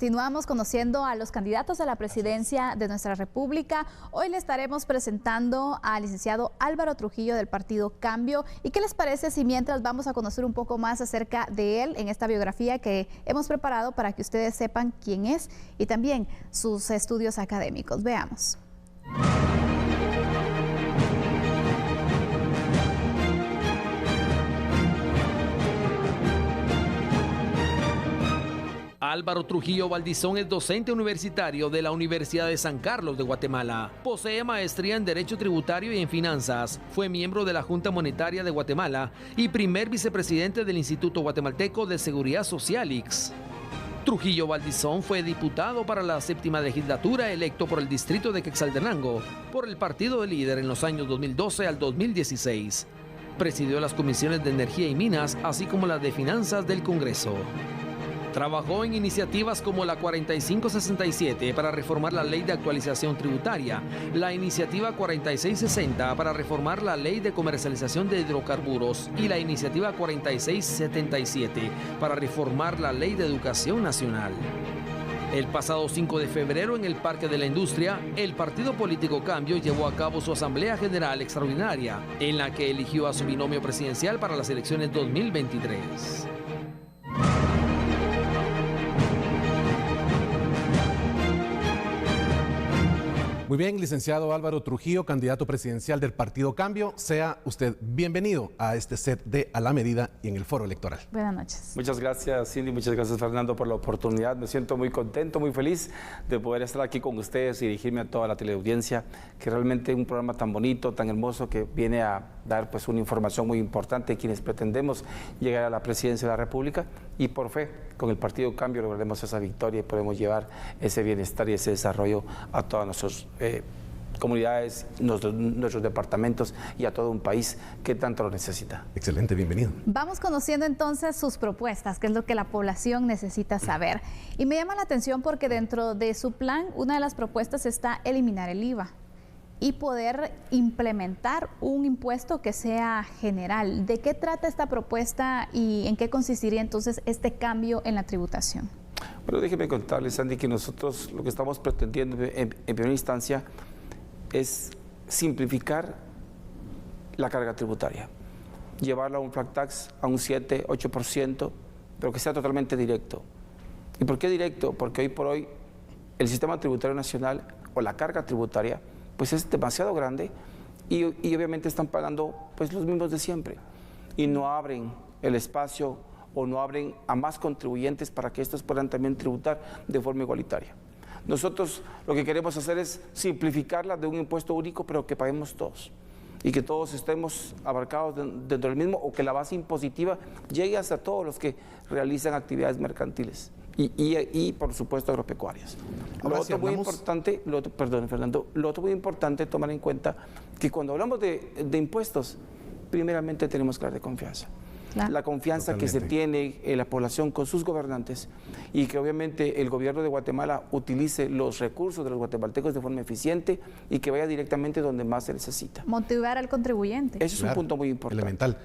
continuamos conociendo a los candidatos a la presidencia de nuestra República. Hoy le estaremos presentando al licenciado Álvaro Trujillo del Partido Cambio. ¿Y qué les parece si mientras vamos a conocer un poco más acerca de él en esta biografía que hemos preparado para que ustedes sepan quién es y también sus estudios académicos? Veamos. Álvaro Trujillo Valdizón es docente universitario de la Universidad de San Carlos de Guatemala. Posee maestría en Derecho Tributario y en Finanzas. Fue miembro de la Junta Monetaria de Guatemala y primer vicepresidente del Instituto Guatemalteco de Seguridad Social, ICS. Trujillo Valdizón fue diputado para la 7ª legislatura, electo por el distrito de Quetzaltenango por el Partido del Líder en los años 2012 al 2016. Presidió las comisiones de Energía y Minas, así como las de Finanzas del Congreso. Trabajó en iniciativas como la 4567 para reformar la Ley de Actualización Tributaria, la iniciativa 4660 para reformar la Ley de Comercialización de Hidrocarburos y la iniciativa 4677 para reformar la Ley de Educación Nacional. El pasado 5 de febrero, en el Parque de la Industria, el Partido Político Cambio llevó a cabo su Asamblea General Extraordinaria, en la que eligió a su binomio presidencial para las elecciones 2023. Muy bien, licenciado Álvaro Trujillo, candidato presidencial del Partido Cambio. Sea usted bienvenido a este set de A la Medida y en el Foro Electoral. Buenas noches. Muchas gracias, Cindy. Muchas gracias, Fernando, por la oportunidad. Me siento muy contento, muy feliz de poder estar aquí con ustedes y dirigirme a toda la teleaudiencia, que realmente es un programa tan bonito, tan hermoso, que viene a dar pues una información muy importante a quienes pretendemos llegar a la presidencia de la República y por fe, con el Partido Cambio lograremos esa victoria y podemos llevar ese bienestar y ese desarrollo a todas nuestras comunidades, nuestros departamentos y a todo un país que tanto lo necesita. Excelente, bienvenido. Vamos conociendo entonces sus propuestas, que es lo que la población necesita saber. Y me llama la atención porque dentro de su plan, una de las propuestas está eliminar el IVA y poder implementar un impuesto que sea general. ¿De qué trata esta propuesta y en qué consistiría entonces este cambio en la tributación? Bueno, déjeme contarles, Sandy, que nosotros lo que estamos pretendiendo en primera instancia es simplificar la carga tributaria, llevarla a un flat tax, a un 7, 8%, pero que sea totalmente directo. ¿Y por qué directo? Porque hoy por hoy el sistema tributario nacional o la carga tributaria pues es demasiado grande y obviamente están pagando pues los mismos de siempre y no abren el espacio o no abren a más contribuyentes para que estos puedan también tributar de forma igualitaria. Nosotros lo que queremos hacer es simplificarla de un impuesto único, pero que paguemos todos y que todos estemos abarcados dentro del mismo, o que la base impositiva llegue hasta todos los que realizan actividades mercantiles y por supuesto agropecuarias. Lo otro muy importante, perdón, Fernando, lo otro muy importante tomar en cuenta que cuando hablamos de impuestos, primeramente tenemos que hablar de confianza. Claro. La confianza Totalmente. Que se tiene en la población con sus gobernantes y que obviamente el gobierno de Guatemala utilice los recursos de los guatemaltecos de forma eficiente y que vaya directamente donde más se necesita. Motivar al contribuyente. Ese es un punto muy importante. Elemental.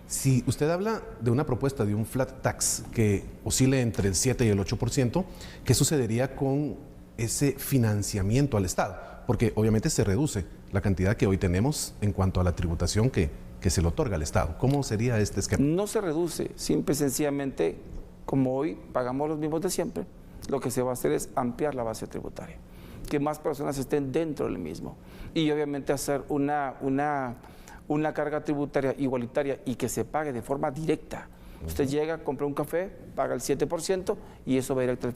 Si usted habla de una propuesta de un flat tax que oscile entre el 7 y el 8%, ¿qué sucedería con ese financiamiento al Estado? Porque obviamente se reduce la cantidad que hoy tenemos en cuanto a la tributación que se le otorga al Estado. ¿Cómo sería este esquema? No se reduce, simple y sencillamente, como hoy pagamos los mismos de siempre, lo que se va a hacer es ampliar la base tributaria, que más personas estén dentro del mismo y obviamente hacer una carga tributaria igualitaria y que se pague de forma directa. Usted llega, compra un café, paga el 7% y eso va directo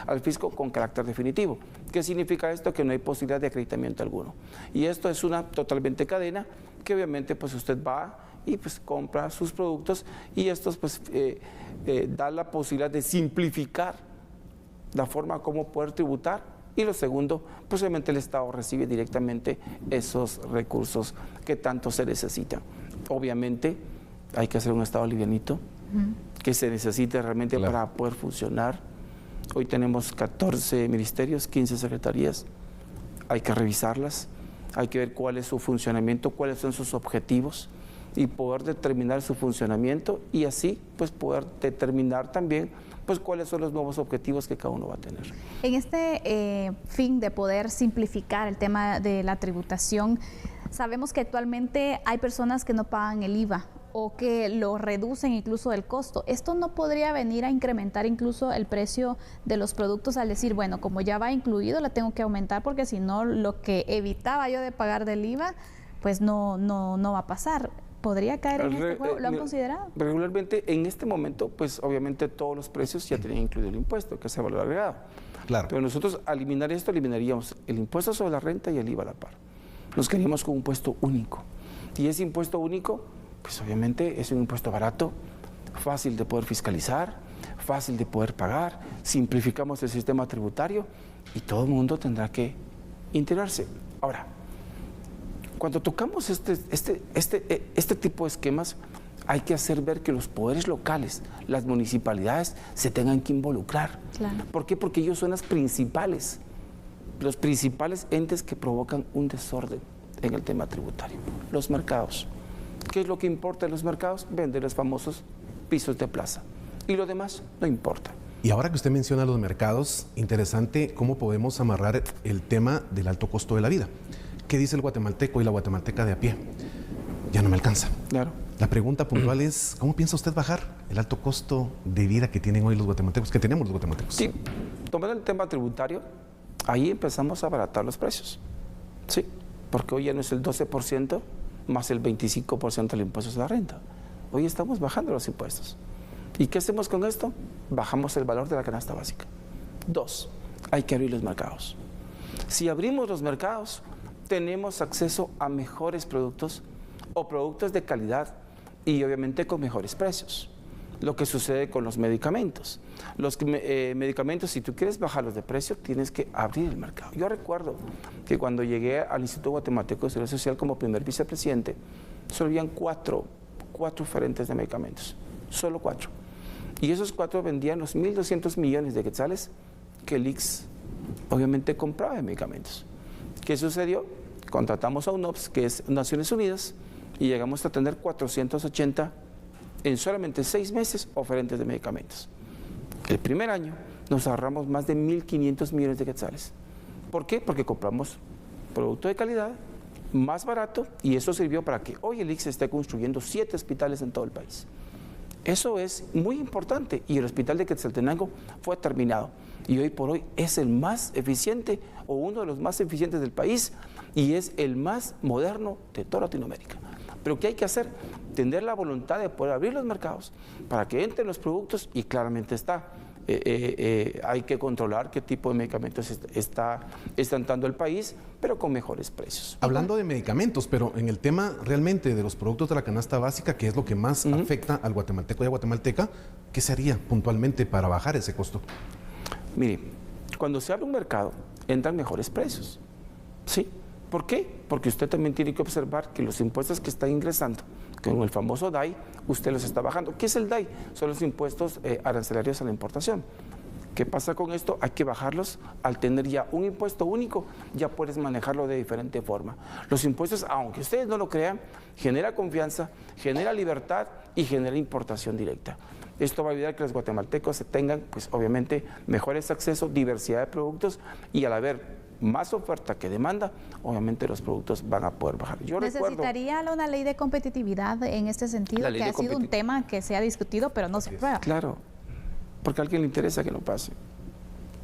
al fisco con carácter definitivo. ¿Qué significa esto? Que no hay posibilidad de acreditamiento alguno. Y esto es una totalmente cadena que obviamente pues usted va y pues compra sus productos y estos pues da la posibilidad de simplificar la forma como poder tributar. Y lo segundo, pues obviamente el Estado recibe directamente esos recursos que tanto se necesitan. Obviamente hay que hacer un Estado livianito, que se necesite realmente para poder funcionar. Hoy tenemos 14 ministerios, 15 secretarías, hay que revisarlas, hay que ver cuál es su funcionamiento, cuáles son sus objetivos y poder determinar su funcionamiento y así pues poder determinar también pues cuáles son los nuevos objetivos que cada uno va a tener. En este fin de poder simplificar el tema de la tributación, sabemos que actualmente hay personas que no pagan el IVA o que lo reducen incluso el costo. ¿Esto no podría venir a incrementar incluso el precio de los productos al decir, bueno, como ya va incluido, la tengo que aumentar porque si no, lo que evitaba yo de pagar del IVA, pues no va a pasar? ¿Podría caer en este juego? ¿Lo han considerado? Regularmente, en este momento, pues obviamente todos los precios ya tenían incluido el impuesto, que es el valor agregado. Claro. Pero nosotros, al eliminar esto, eliminaríamos el impuesto sobre la renta y el IVA a la par. Nos queríamos con un impuesto único. Y ese impuesto único, pues obviamente es un impuesto barato, fácil de poder fiscalizar, fácil de poder pagar, simplificamos el sistema tributario y todo el mundo tendrá que integrarse. Ahora, cuando tocamos este tipo de esquemas, hay que hacer ver que los poderes locales, las municipalidades, se tengan que involucrar. Claro. ¿Por qué? Porque ellos son los principales entes que provocan un desorden en el tema tributario. Los mercados. ¿Qué es lo que importa en los mercados? Vender los famosos pisos de plaza. Y lo demás no importa. Y ahora que usted menciona los mercados, interesante cómo podemos amarrar el tema del alto costo de la vida. ¿Qué dice el guatemalteco y la guatemalteca de a pie? Ya no me alcanza. Claro. La pregunta puntual es, ¿cómo piensa usted bajar el alto costo de vida que tienen hoy los guatemaltecos, que tenemos los guatemaltecos? Sí, tomando el tema tributario, ahí empezamos a abaratar los precios. Sí, porque hoy ya no es el 12% más el 25% del impuesto sobre la renta. Hoy estamos bajando los impuestos. ¿Y qué hacemos con esto? Bajamos el valor de la canasta básica. 2, hay que abrir los mercados. Si abrimos los mercados, tenemos acceso a mejores productos o productos de calidad y obviamente con mejores precios. Lo que sucede con los medicamentos. Los medicamentos, si tú quieres bajarlos de precio, tienes que abrir el mercado. Yo recuerdo que cuando llegué al Instituto Guatemalteco de Seguridad Social como primer vicepresidente, solo habían cuatro oferentes de medicamentos, solo 4. Y esos 4 vendían los 1.200 millones de quetzales que el ICS obviamente compraba de medicamentos. ¿Qué sucedió? Contratamos a UNOPS, que es Naciones Unidas, y llegamos a tener 480 en solamente 6 meses oferentes de medicamentos. El primer año nos ahorramos más de 1.500 millones de quetzales. ¿Por qué? Porque compramos producto de calidad, más barato, y eso sirvió para que hoy el ICS esté construyendo 7 hospitales en todo el país. Eso es muy importante y el hospital de Quetzaltenango fue terminado y hoy por hoy es el más eficiente o uno de los más eficientes del país y es el más moderno de toda Latinoamérica. Pero ¿qué hay que hacer? Tener la voluntad de poder abrir los mercados para que entren los productos y claramente está. Hay que controlar qué tipo de medicamentos está entrando al país, pero con mejores precios. Hablando de medicamentos, pero en el tema realmente de los productos de la canasta básica, que es lo que más afecta al guatemalteco y a guatemalteca, ¿qué se haría puntualmente para bajar ese costo? Mire, cuando se abre un mercado, entran mejores precios. ¿Sí? ¿Por qué? Porque usted también tiene que observar que los impuestos que está ingresando, con el famoso DAI, usted los está bajando. ¿Qué es el DAI? Son los impuestos arancelarios a la importación. ¿Qué pasa con esto? Hay que bajarlos. Al tener ya un impuesto único, ya puedes manejarlo de diferente forma. Los impuestos, aunque ustedes no lo crean, genera confianza, genera libertad y genera importación directa. Esto va a ayudar a que los guatemaltecos tengan, pues obviamente, mejores accesos, diversidad de productos y al haber más oferta que demanda, obviamente los productos van a poder bajar. Yo ¿Necesitaría una ley de competitividad en este sentido? Que ha sido un tema que se ha discutido, pero no se aprueba. Claro, porque a alguien le interesa que no pase.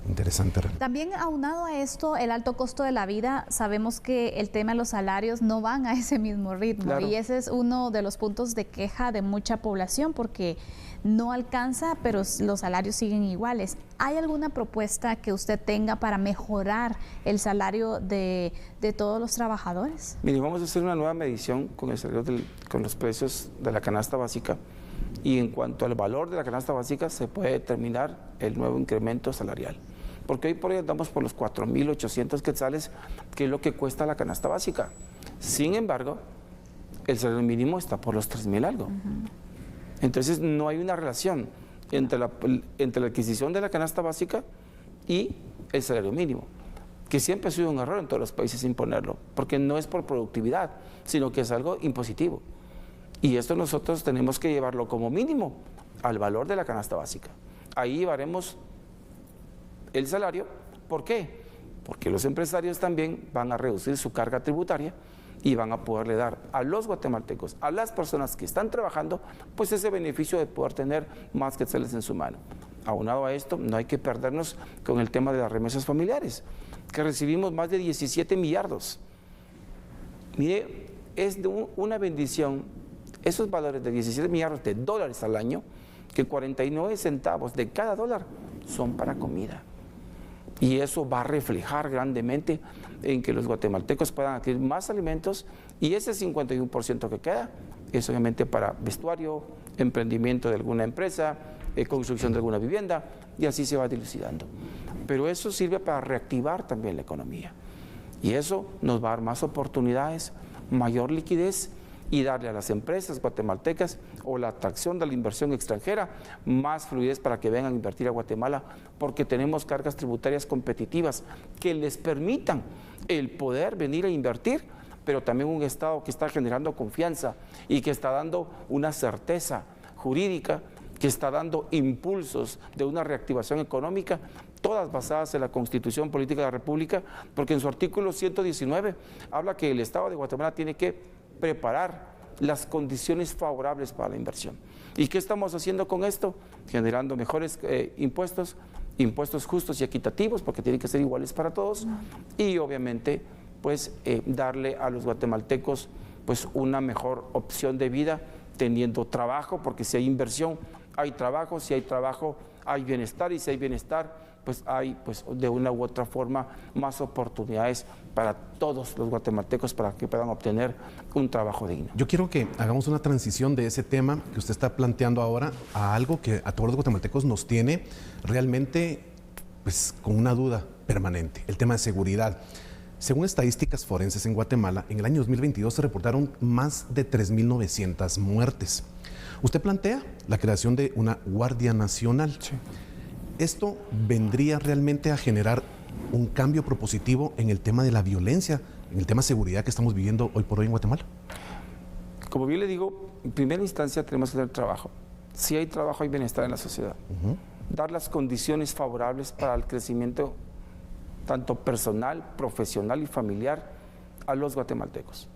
Interesante. También aunado a esto, el alto costo de la vida, sabemos que el tema de los salarios no van a ese mismo ritmo. Claro. Y ese es uno de los puntos de queja de mucha población porque no alcanza, pero los salarios siguen iguales. ¿Hay alguna propuesta que usted tenga para mejorar el salario de todos los trabajadores? Mire, vamos a hacer una nueva medición con el salario con los precios de la canasta básica y en cuanto al valor de la canasta básica se puede determinar el nuevo incremento salarial. Porque hoy por hoy andamos por los 4.800 quetzales, que es lo que cuesta la canasta básica. Sin embargo, el salario mínimo está por los 3.000 algo. Entonces no hay una relación entre la adquisición de la canasta básica y el salario mínimo, que siempre ha sido un error en todos los países imponerlo, porque no es por productividad, sino que es algo impositivo. Y esto nosotros tenemos que llevarlo como mínimo al valor de la canasta básica. Ahí llevaremos el salario. ¿Por qué? Porque los empresarios también van a reducir su carga tributaria y van a poderle dar a los guatemaltecos, a las personas que están trabajando, pues ese beneficio de poder tener más quetzales en su mano. Aunado a esto, no hay que perdernos con el tema de las remesas familiares, que recibimos más de 17 millardos. Mire, es de una bendición esos valores de 17 millardos de dólares al año, que 49 centavos de cada dólar son para comida. Y eso va a reflejar grandemente en que los guatemaltecos puedan adquirir más alimentos, y ese 51% que queda es obviamente para vestuario, emprendimiento de alguna empresa, construcción de alguna vivienda, y así se va dilucidando. Pero eso sirve para reactivar también la economía, y eso nos va a dar más oportunidades, mayor liquidez, y darle a las empresas guatemaltecas o la atracción de la inversión extranjera más fluidez para que vengan a invertir a Guatemala, porque tenemos cargas tributarias competitivas que les permitan el poder venir a invertir, pero también un Estado que está generando confianza y que está dando una certeza jurídica, que está dando impulsos de una reactivación económica, todas basadas en la Constitución Política de la República, porque en su artículo 119 habla que el Estado de Guatemala tiene que preparar las condiciones favorables para la inversión. ¿Y qué estamos haciendo con esto? Generando mejores impuestos justos y equitativos, porque tienen que ser iguales para todos, y obviamente pues darle a los guatemaltecos pues una mejor opción de vida, teniendo trabajo, porque si hay inversión hay trabajo, si hay trabajo hay bienestar, y si hay bienestar pues hay pues de una u otra forma más oportunidades para todos los guatemaltecos para que puedan obtener un trabajo digno. Yo quiero que hagamos una transición de ese tema que usted está planteando ahora a algo que a todos los guatemaltecos nos tiene realmente pues con una duda permanente, el tema de seguridad. Según estadísticas forenses en Guatemala, en el año 2022 se reportaron más de 3.900 muertes. Usted plantea la creación de una Guardia Nacional. Sí. ¿Esto vendría realmente a generar un cambio propositivo en el tema de la violencia, en el tema de seguridad que estamos viviendo hoy por hoy en Guatemala? Como bien le digo, en primera instancia tenemos que tener trabajo. Si hay trabajo hay bienestar en la sociedad. Dar las condiciones favorables para el crecimiento tanto personal, profesional y familiar a los guatemaltecos.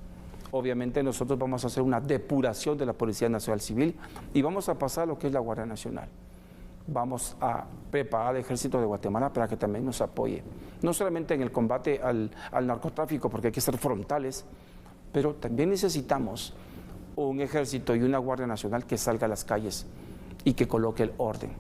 Obviamente nosotros vamos a hacer una depuración de la Policía Nacional Civil y vamos a pasar a lo que es la Guardia Nacional. Vamos a preparar al Ejército de Guatemala para que también nos apoye, no solamente en el combate al narcotráfico, porque hay que ser frontales, pero también necesitamos un ejército y una Guardia Nacional que salga a las calles y que coloque el orden.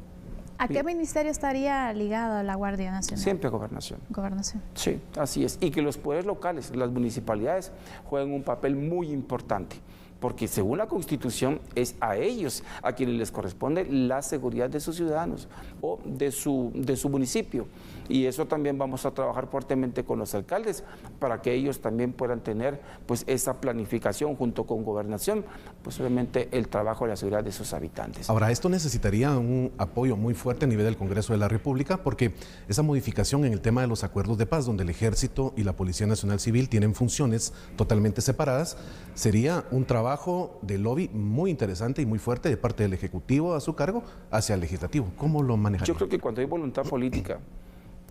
¿A qué ministerio estaría ligado la Guardia Nacional? Siempre Gobernación. Gobernación. Sí, así es. Y que los poderes locales, las municipalidades, jueguen un papel muy importante, porque según la Constitución es a ellos a quienes les corresponde la seguridad de sus ciudadanos o de su municipio. Y eso también vamos a trabajar fuertemente con los alcaldes para que ellos también puedan tener pues esa planificación junto con Gobernación, pues obviamente el trabajo de la seguridad de sus habitantes. Ahora, esto necesitaría un apoyo muy fuerte a nivel del Congreso de la República, porque esa modificación en el tema de los acuerdos de paz, donde el Ejército y la Policía Nacional Civil tienen funciones totalmente separadas, sería un trabajo de lobby muy interesante y muy fuerte de parte del Ejecutivo a su cargo hacia el Legislativo. ¿Cómo lo manejaría? Yo creo que cuando hay voluntad política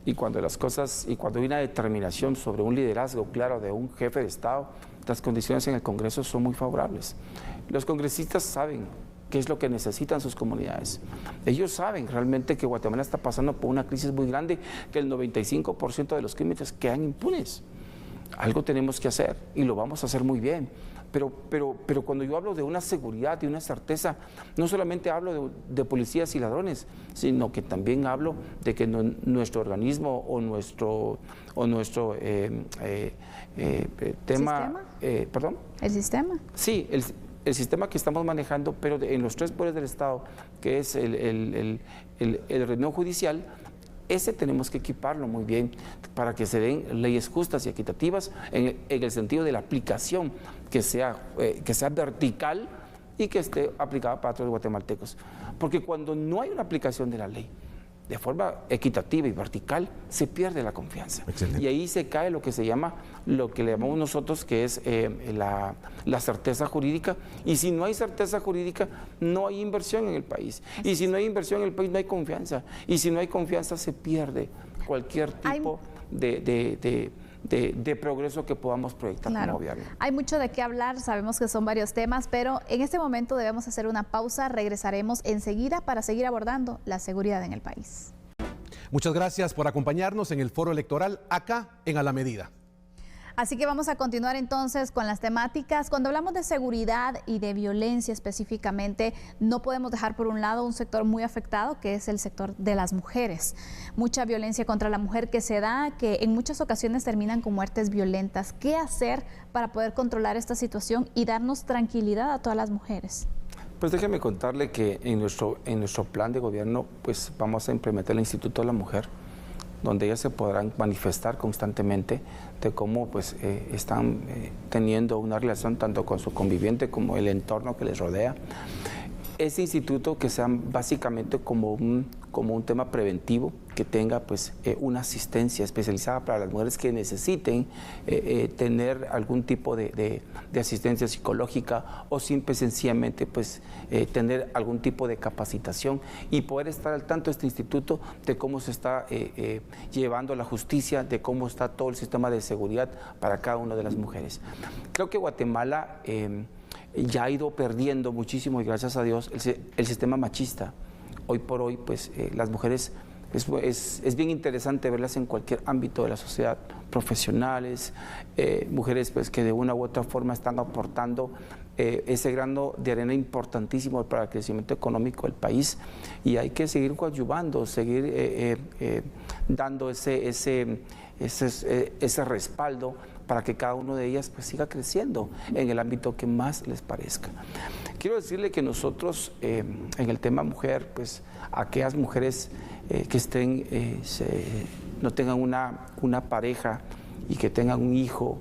y cuando hay una determinación sobre un liderazgo claro de un jefe de Estado, las condiciones en el Congreso son muy favorables. Los congresistas saben qué es lo que necesitan sus comunidades. Ellos saben realmente que Guatemala está pasando por una crisis muy grande, que el 95% de los crímenes quedan impunes. Algo tenemos que hacer y lo vamos a hacer muy bien. Pero cuando yo hablo de una seguridad y una certeza, no solamente hablo de policías y ladrones, sino que también hablo de que nuestro organismo o nuestro tema... ¿Perdón? ¿El sistema? Sí, el sistema que estamos manejando, pero en los tres poderes del Estado, que es el renglón judicial, ese tenemos que equiparlo muy bien para que se den leyes justas y equitativas en el sentido de la aplicación, que sea vertical y que esté aplicada para todos los guatemaltecos. Porque cuando no hay una aplicación de la ley, de forma equitativa y vertical, se pierde la confianza. Excelente. Y ahí se cae lo que le llamamos nosotros, que es la certeza jurídica. Y si no hay certeza jurídica, no hay inversión en el país. Y si no hay inversión en el país, no hay confianza. Y si no hay confianza, se pierde cualquier tipo de progreso que podamos proyectar como gobierno. Hay mucho de qué hablar, sabemos que son varios temas, pero en este momento debemos hacer una pausa. Regresaremos enseguida para seguir abordando la seguridad en el país. Muchas gracias por acompañarnos en el foro electoral acá en A la Medida. Así que vamos a continuar entonces con las temáticas. Cuando hablamos de seguridad y de violencia específicamente, no podemos dejar por un lado un sector muy afectado, que es el sector de las mujeres. Mucha violencia contra la mujer que se da, que en muchas ocasiones terminan con muertes violentas. ¿Qué hacer para poder controlar esta situación y darnos tranquilidad a todas las mujeres? Pues déjeme contarle que en nuestro plan de gobierno pues vamos a implementar el Instituto de la Mujer, donde ellas se podrán manifestar constantemente de cómo pues, están teniendo una relación tanto con su conviviente como el entorno que les rodea. Ese instituto que sea básicamente como un tema preventivo, que tenga pues, una asistencia especializada para las mujeres que necesiten tener algún tipo de asistencia psicológica o simple sencillamente pues, tener algún tipo de capacitación y poder estar al tanto de este instituto de cómo se está llevando la justicia, de cómo está todo el sistema de seguridad para cada una de las mujeres. Creo que Guatemala ya ha ido perdiendo muchísimo, y gracias a Dios, el sistema machista. Hoy por hoy, pues las mujeres, es bien interesante verlas en cualquier ámbito de la sociedad, profesionales, mujeres pues, que de una u otra forma están aportando ese grano de arena importantísimo para el crecimiento económico del país, y hay que seguir coadyuvando, seguir dando ese respaldo para que cada una de ellas pues, siga creciendo en el ámbito que más les parezca. Quiero decirle que nosotros en el tema mujer, pues aquellas mujeres que estén, no tengan una pareja y que tengan un hijo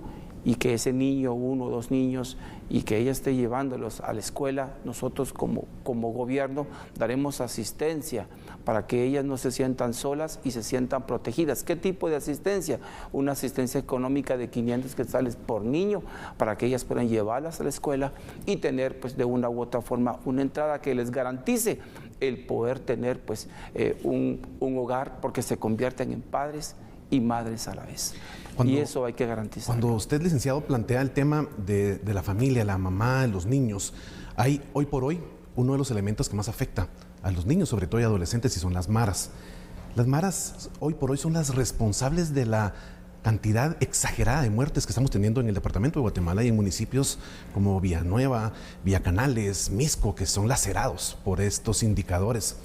y que ese niño, 1 o 2 niños, y que ella esté llevándolos a la escuela, nosotros como gobierno daremos asistencia para que ellas no se sientan solas y se sientan protegidas. ¿Qué tipo de asistencia? Una asistencia económica de 500 quetzales por niño para que ellas puedan llevarlas a la escuela y tener pues de una u otra forma una entrada que les garantice el poder tener pues un hogar, porque se convierten en padres y madres a la vez. Y eso hay que garantizar. Cuando usted, licenciado, plantea el tema de la familia, la mamá, los niños, hay hoy por hoy uno de los elementos que más afecta a los niños, sobre todo y adolescentes, y son las maras. Las maras hoy por hoy son las responsables de la cantidad exagerada de muertes que estamos teniendo en el departamento de Guatemala y en municipios como Villanueva, Villacanales, Misco, que son lacerados por estos indicadores.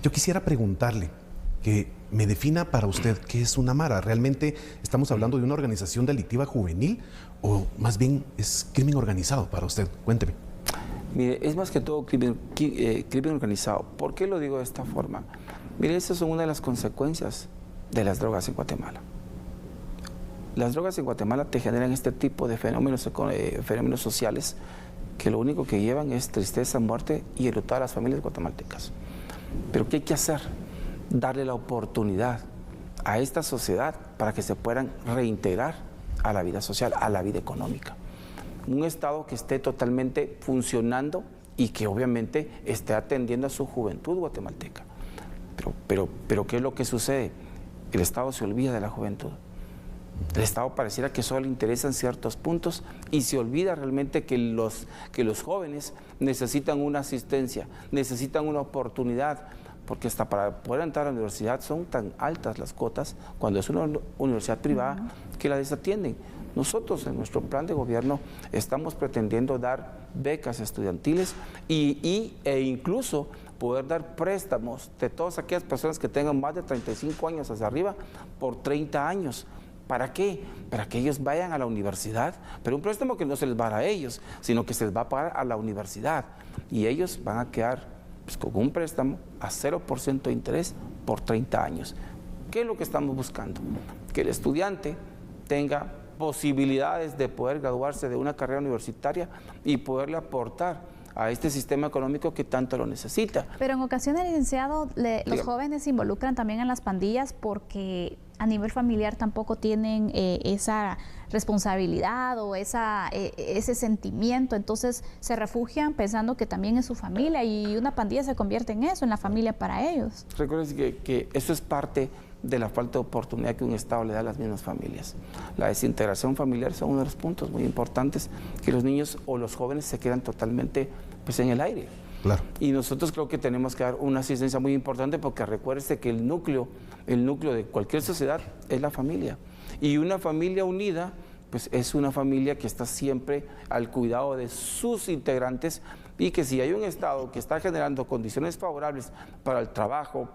Yo quisiera preguntarle que me defina para usted qué es una mara. ¿Realmente estamos hablando de una organización delictiva juvenil o más bien es crimen organizado para usted? Cuénteme. Mire, es más que todo crimen organizado. ¿Por qué lo digo de esta forma? Mire, esas son una de las consecuencias de las drogas en Guatemala. Las drogas en Guatemala te generan este tipo de fenómenos sociales que lo único que llevan es tristeza, muerte y enlutar a las familias guatemaltecas. Pero ¿qué hay que hacer? Darle la oportunidad a esta sociedad para que se puedan reintegrar a la vida social, a la vida económica. Un Estado que esté totalmente funcionando y que obviamente esté atendiendo a su juventud guatemalteca. Pero ¿qué es lo que sucede? El Estado se olvida de la juventud. El Estado pareciera que solo le interesan ciertos puntos y se olvida realmente que los jóvenes necesitan una asistencia, necesitan una oportunidad, porque hasta para poder entrar a la universidad son tan altas las cuotas cuando es una universidad privada que la desatienden. Nosotros en nuestro plan de gobierno estamos pretendiendo dar becas estudiantiles e incluso poder dar préstamos de todas aquellas personas que tengan más de 35 años hacia arriba por 30 años. ¿Para qué? Para que ellos vayan a la universidad, pero un préstamo que no se les va a dar a ellos, sino que se les va a pagar a la universidad y ellos van a quedar pues, con un préstamo a 0% de interés por 30 años. ¿Qué es lo que estamos buscando? Que el estudiante tenga posibilidades de poder graduarse de una carrera universitaria y poderle aportar a este sistema económico que tanto lo necesita. Pero en ocasiones, licenciado, los jóvenes se involucran también en las pandillas porque a nivel familiar tampoco tienen esa responsabilidad o ese sentimiento, entonces se refugian pensando que también es su familia y una pandilla se convierte en eso, en la familia para ellos. Recuerden que eso es parte de la falta de oportunidad que un Estado le da a las mismas familias. La desintegración familiar son uno de los puntos muy importantes, que los niños o los jóvenes se quedan totalmente pues, en el aire. Claro. Y nosotros creo que tenemos que dar una asistencia muy importante porque recuérdese que el núcleo de cualquier sociedad es la familia. Y una familia unida pues es una familia que está siempre al cuidado de sus integrantes y que si hay un Estado que está generando condiciones favorables para el trabajo,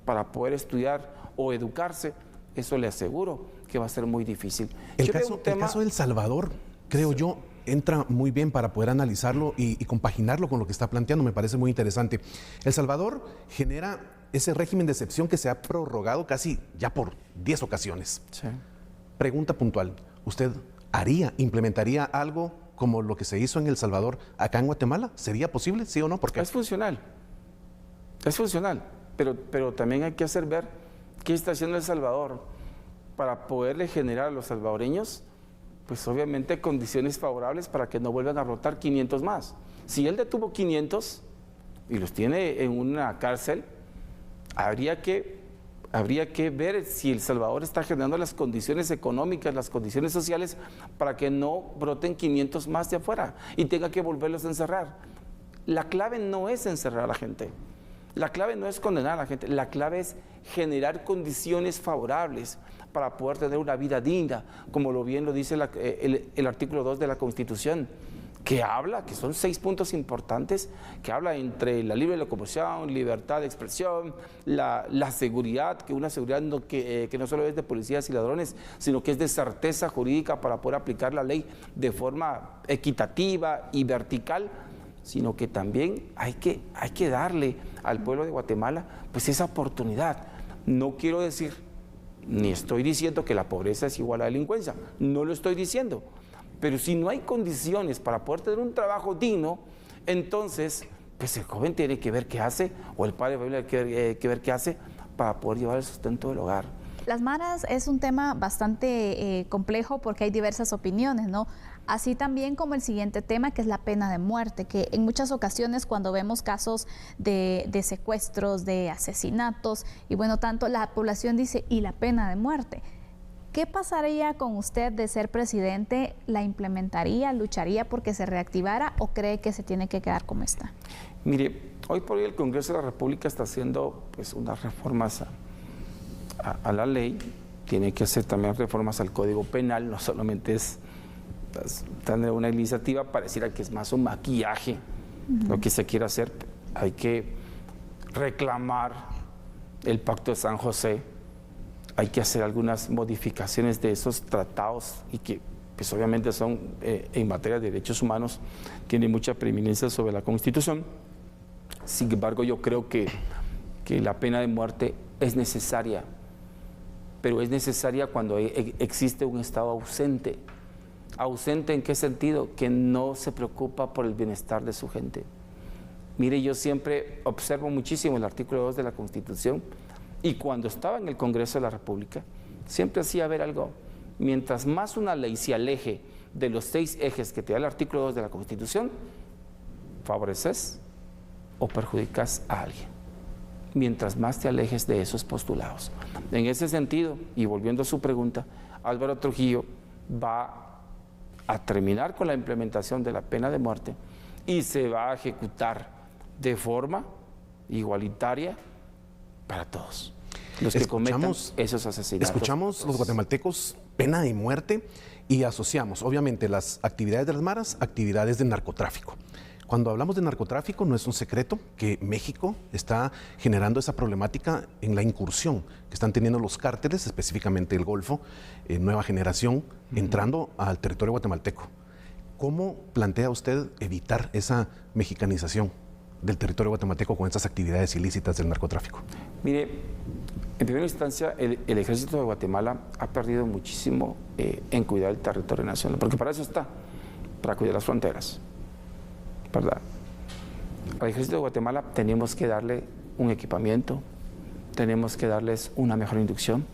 para poder estudiar o educarse, eso le aseguro que va a ser muy difícil. El caso de El Salvador, creo yo, entra muy bien para poder analizarlo y compaginarlo con lo que está planteando, me parece muy interesante. El Salvador genera ese régimen de excepción que se ha prorrogado casi ya por 10 ocasiones. Sí. Pregunta puntual, ¿usted implementaría algo como lo que se hizo en El Salvador acá en Guatemala? ¿Sería posible, sí o no? ¿Por qué? Es funcional, pero también hay que hacer ver qué está haciendo El Salvador para poderle generar a los salvadoreños pues obviamente condiciones favorables para que no vuelvan a brotar 500 más. Si él detuvo 500 y los tiene en una cárcel, habría que ver si El Salvador está generando las condiciones económicas, las condiciones sociales para que no broten 500 más de afuera y tenga que volverlos a encerrar. La clave no es encerrar a la gente, la clave no es condenar a la gente, la clave es generar condiciones favorables para poder tener una vida digna, como bien lo dice el artículo 2 de la Constitución, que son 6 puntos importantes, que habla entre la libre locomoción, libertad de expresión, la seguridad, que una seguridad que no solo es de policías y ladrones, sino que es de certeza jurídica para poder aplicar la ley de forma equitativa y vertical, sino que también hay que darle al pueblo de Guatemala pues esa oportunidad. No quiero decir, ni estoy diciendo que la pobreza es igual a la delincuencia, no lo estoy diciendo, pero si no hay condiciones para poder tener un trabajo digno, entonces pues el joven tiene que ver qué hace, o el padre tiene que ver qué hace para poder llevar el sustento del hogar. Las maras es un tema bastante complejo porque hay diversas opiniones, ¿no? Así también como el siguiente tema, que es la pena de muerte, que en muchas ocasiones cuando vemos casos de secuestros, de asesinatos, y bueno, tanto la población dice, ¿y la pena de muerte? ¿Qué pasaría con usted de ser presidente? ¿La implementaría, lucharía porque se reactivara o cree que se tiene que quedar como está? Mire, hoy por hoy el Congreso de la República está haciendo pues unas reformas a la ley, tiene que hacer también reformas al Código Penal, no solamente es tener una iniciativa, pareciera que es más un maquillaje lo que se quiere hacer. Hay que reclamar el Pacto de San José, hay que hacer algunas modificaciones de esos tratados y que pues obviamente son en materia de derechos humanos, tienen mucha preeminencia sobre la Constitución. Sin embargo, yo creo que la pena de muerte es necesaria, pero es necesaria cuando existe un Estado ausente. ¿Ausente en qué sentido? Que no se preocupa por el bienestar de su gente. Mire, yo siempre observo muchísimo el artículo 2 de la Constitución y cuando estaba en el Congreso de la República, siempre hacía ver algo. Mientras más una ley se aleje de los 6 ejes que te da el artículo 2 de la Constitución, favoreces o perjudicas a alguien. Mientras más te alejes de esos postulados. En ese sentido, y volviendo a su pregunta, Álvaro Trujillo va a terminar con la implementación de la pena de muerte y se va a ejecutar de forma igualitaria para todos los que cometan esos asesinatos. Escuchamos los guatemaltecos pena de muerte y asociamos obviamente las actividades de las maras, actividades de narcotráfico. Cuando hablamos de narcotráfico no es un secreto que México está generando esa problemática en la incursión que están teniendo los cárteles, específicamente el Golfo, nueva generación, entrando al territorio guatemalteco. ¿Cómo plantea usted evitar esa mexicanización del territorio guatemalteco con estas actividades ilícitas del narcotráfico? Mire, en primera instancia, el Ejército de Guatemala ha perdido muchísimo en cuidar el territorio nacional, porque para eso está, para cuidar las fronteras, ¿verdad? Al Ejército de Guatemala tenemos que darle un equipamiento, tenemos que darles una mejor inducción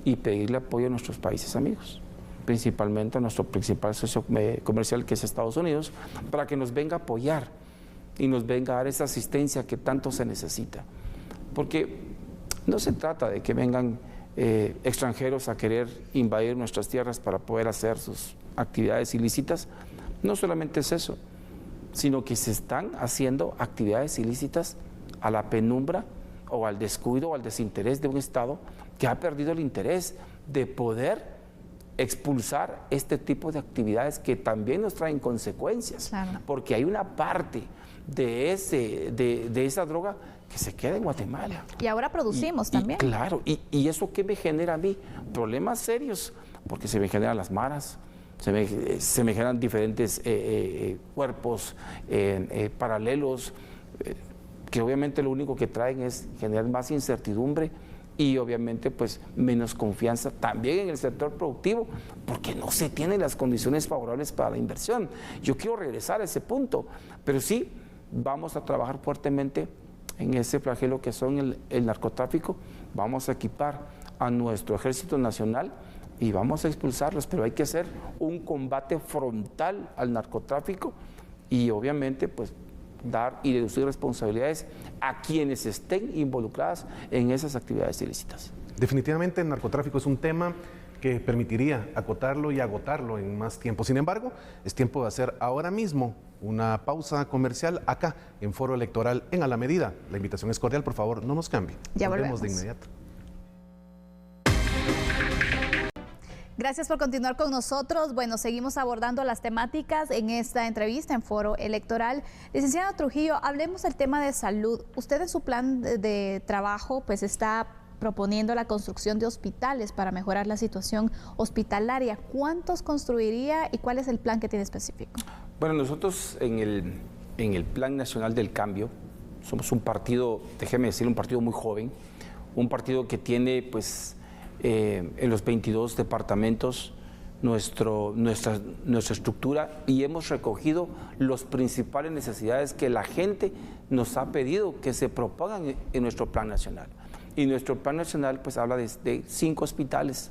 y pedirle apoyo a nuestros países amigos, principalmente a nuestro principal socio comercial, que es Estados Unidos, para que nos venga a apoyar y nos venga a dar esa asistencia que tanto se necesita. Porque no se trata de que vengan extranjeros a querer invadir nuestras tierras para poder hacer sus actividades ilícitas. No solamente es eso, sino que se están haciendo actividades ilícitas a la penumbra o al descuido o al desinterés de un Estado que ha perdido el interés de poder expulsar este tipo de actividades que también nos traen consecuencias, claro, porque hay una parte de esa droga que se queda en Guatemala. Y ahora producimos también. Claro, y eso ¿qué me genera a mí? Problemas serios, porque se me generan las maras, se me generan diferentes cuerpos paralelos, que obviamente lo único que traen es generar más incertidumbre y obviamente pues menos confianza también en el sector productivo, porque no se tienen las condiciones favorables para la inversión. Yo quiero regresar a ese punto, pero sí vamos a trabajar fuertemente en ese flagelo que son el narcotráfico. Vamos a equipar a nuestro Ejército Nacional y vamos a expulsarlos, pero hay que hacer un combate frontal al narcotráfico y obviamente pues dar y deducir responsabilidades a quienes estén involucradas en esas actividades ilícitas. Definitivamente el narcotráfico es un tema que permitiría acotarlo y agotarlo en más tiempo. Sin embargo, es tiempo de hacer ahora mismo una pausa comercial acá en Foro Electoral en A la Medida. La invitación es cordial, por favor, no nos cambie. Ya volvemos de inmediato. Gracias por continuar con nosotros. Bueno, seguimos abordando las temáticas en esta entrevista en Foro Electoral. Licenciada Trujillo, hablemos del tema de salud. Usted en su plan de trabajo pues está proponiendo la construcción de hospitales para mejorar la situación hospitalaria. ¿Cuántos construiría y cuál es el plan que tiene específico? Bueno, nosotros en el Plan Nacional del Cambio somos un partido, déjeme decir, un partido muy joven, un partido que tiene pues en los 22 departamentos nuestra estructura y hemos recogido las principales necesidades que la gente nos ha pedido que se propongan en nuestro plan nacional. Y nuestro plan nacional pues habla de 5 hospitales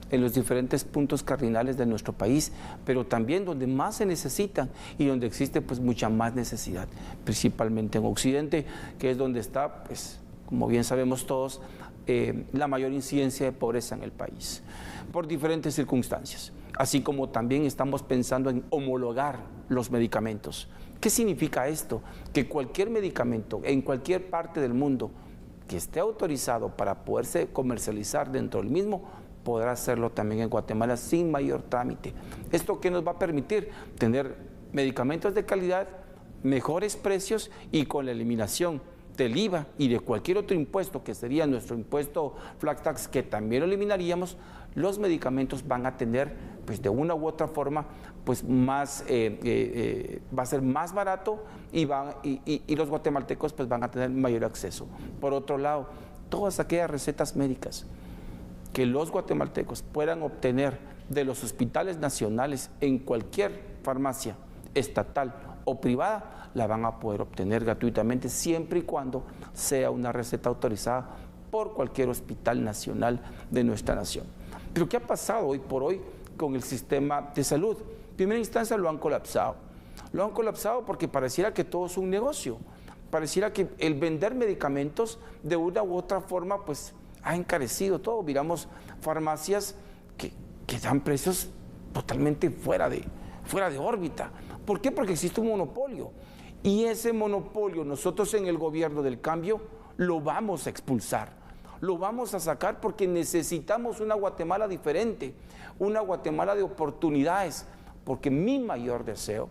en los diferentes puntos cardinales de nuestro país, pero también donde más se necesitan y donde existe pues mucha más necesidad, principalmente en Occidente, que es donde está, pues como bien sabemos todos, la mayor incidencia de pobreza en el país, por diferentes circunstancias. Así como también estamos pensando en homologar los medicamentos. ¿Qué significa esto? Que cualquier medicamento en cualquier parte del mundo que esté autorizado para poderse comercializar dentro del mismo, podrá hacerlo también en Guatemala sin mayor trámite. ¿Esto qué nos va a permitir? Tener medicamentos de calidad, mejores precios y con la eliminación del IVA y de cualquier otro impuesto que sería nuestro impuesto flat tax, que también lo eliminaríamos, los medicamentos van a tener pues de una u otra forma pues más va a ser más barato y los guatemaltecos pues van a tener mayor acceso. Por otro lado, todas aquellas recetas médicas que los guatemaltecos puedan obtener de los hospitales nacionales en cualquier farmacia estatal o privada, la van a poder obtener gratuitamente siempre y cuando sea una receta autorizada por cualquier hospital nacional de nuestra nación. Pero ¿qué ha pasado hoy por hoy con el sistema de salud? En primera instancia lo han colapsado. Lo han colapsado porque pareciera que todo es un negocio. Pareciera que el vender medicamentos de una u otra forma pues ha encarecido todo. Miramos farmacias que dan precios totalmente fuera de órbita. ¿Por qué? Porque existe un monopolio. Y ese monopolio nosotros en el gobierno del cambio lo vamos a expulsar. Lo vamos a sacar porque necesitamos una Guatemala diferente, una Guatemala de oportunidades, porque mi mayor deseo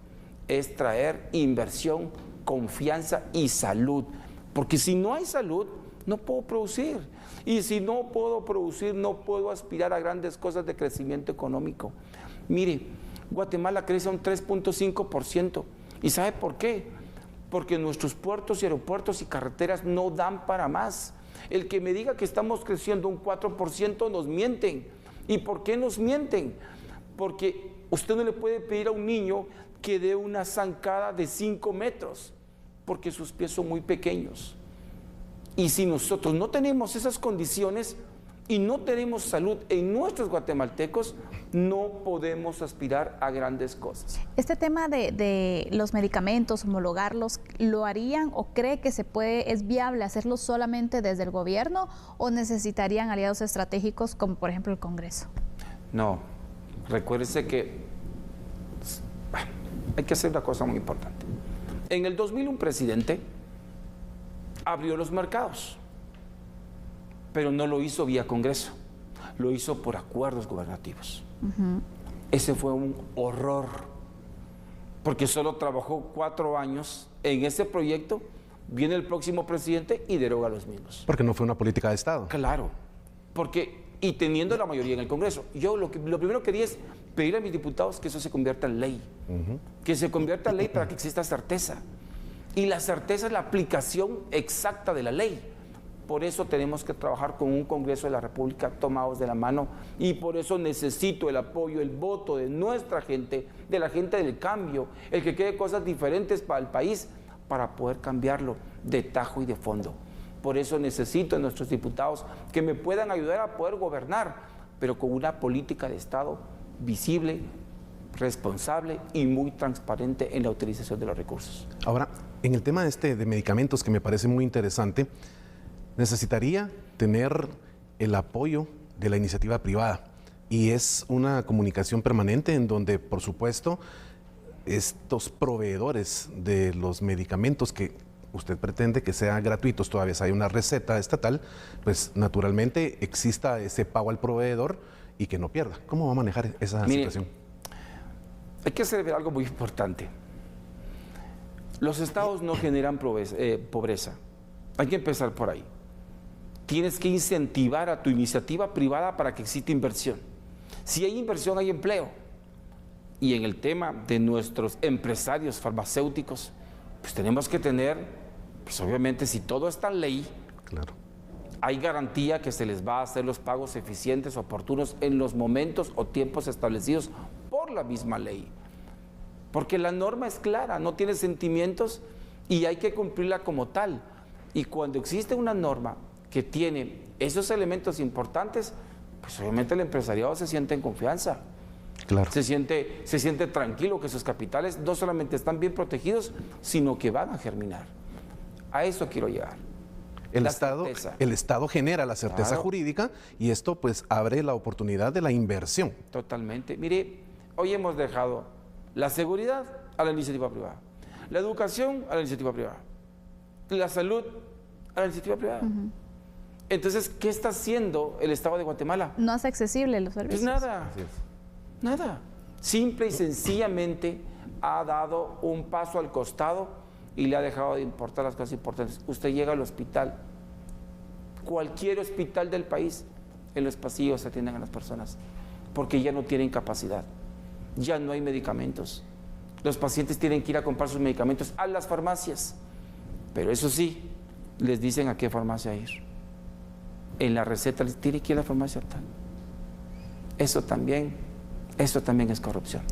es traer inversión, confianza y salud. Porque si no hay salud, no puedo producir. Y si no puedo producir, no puedo aspirar a grandes cosas de crecimiento económico. Mire, Guatemala crece a un 3.5%. ¿Y sabe por qué? Porque nuestros puertos y aeropuertos y carreteras no dan para más. El que me diga que estamos creciendo un 4% nos mienten. ¿Y por qué nos mienten? Porque usted no le puede pedir a un niño que dé una zancada de 5 metros. porque sus pies son muy pequeños. Y si nosotros no tenemos esas condiciones y no tenemos salud en nuestros guatemaltecos, no podemos aspirar a grandes cosas. Este tema de los medicamentos, homologarlos, ¿lo harían o cree que es viable hacerlo solamente desde el gobierno o necesitarían aliados estratégicos como por ejemplo el Congreso? No, recuérdese que hay que hacer una cosa muy importante. En el 2000 un presidente abrió los mercados, pero no lo hizo vía Congreso, lo hizo por acuerdos gubernativos. Ese fue un horror, porque solo trabajó 4 años en ese proyecto, viene el próximo presidente y deroga los mismos. Porque no fue una política de Estado. Claro, y teniendo la mayoría en el Congreso. Yo lo primero que quería es pedir a mis diputados que eso se convierta en ley, que se convierta en ley para que exista certeza. Y la certeza es la aplicación exacta de la ley. Por eso tenemos que trabajar con un Congreso de la República tomados de la mano y por eso necesito el apoyo, el voto de nuestra gente, de la gente del cambio, el que quede cosas diferentes para el país, para poder cambiarlo de tajo y de fondo. Por eso necesito a nuestros diputados que me puedan ayudar a poder gobernar, pero con una política de Estado visible, responsable y muy transparente en la utilización de los recursos. Ahora, en el tema de medicamentos, que me parece muy interesante, necesitaría tener el apoyo de la iniciativa privada y es una comunicación permanente en donde, por supuesto, estos proveedores de los medicamentos que usted pretende que sean gratuitos, todavía hay una receta estatal, pues naturalmente exista ese pago al proveedor y que no pierda. ¿Cómo va a manejar esa situación? Hay que hacer algo muy importante. Los estados no generan pobreza. Hay que empezar por ahí. Tienes que incentivar a tu iniciativa privada para que exista inversión. Si hay inversión, hay empleo. Y en el tema de nuestros empresarios farmacéuticos, pues tenemos que tener, pues obviamente si todo está en ley, claro, hay garantía que se les va a hacer los pagos eficientes, oportunos, en los momentos o tiempos establecidos por la misma ley. Porque la norma es clara, no tiene sentimientos y hay que cumplirla como tal. Y cuando existe una norma que tiene esos elementos importantes, pues obviamente el empresariado se siente en confianza. Claro. Se siente tranquilo que sus capitales no solamente están bien protegidos, sino que van a germinar. A eso quiero llegar. El Estado genera la certeza, claro, jurídica y esto pues abre la oportunidad de la inversión. Totalmente. Mire, hoy hemos dejado la seguridad a la iniciativa privada, la educación a la iniciativa privada, la salud a la iniciativa privada. Entonces, ¿qué está haciendo el Estado de Guatemala? No hace accesible los servicios. Pues nada, nada. Simple y sencillamente ha dado un paso al costado y le ha dejado de importar las cosas importantes. Usted llega al hospital, cualquier hospital del país, en los pasillos se atienden a las personas, porque ya no tienen capacidad, ya no hay medicamentos. Los pacientes tienen que ir a comprar sus medicamentos a las farmacias, pero eso sí, les dicen a qué farmacia ir. En la receta les tiene que ir a la farmacia tal. Eso también es corrupción.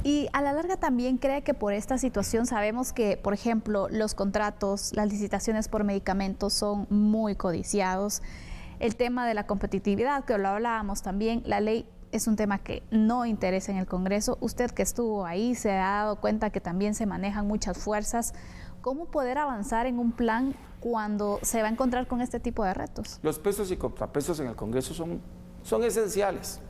Y a la larga también cree que por esta situación sabemos que, por ejemplo, los contratos, las licitaciones por medicamentos son muy codiciados. El tema de la competitividad, que lo hablábamos también, la ley es un tema que no interesa en el Congreso. Usted que estuvo ahí se ha dado cuenta que también se manejan muchas fuerzas. ¿Cómo poder avanzar en un plan cuando se va a encontrar con este tipo de retos? Los pesos y contrapesos en el Congreso son esenciales,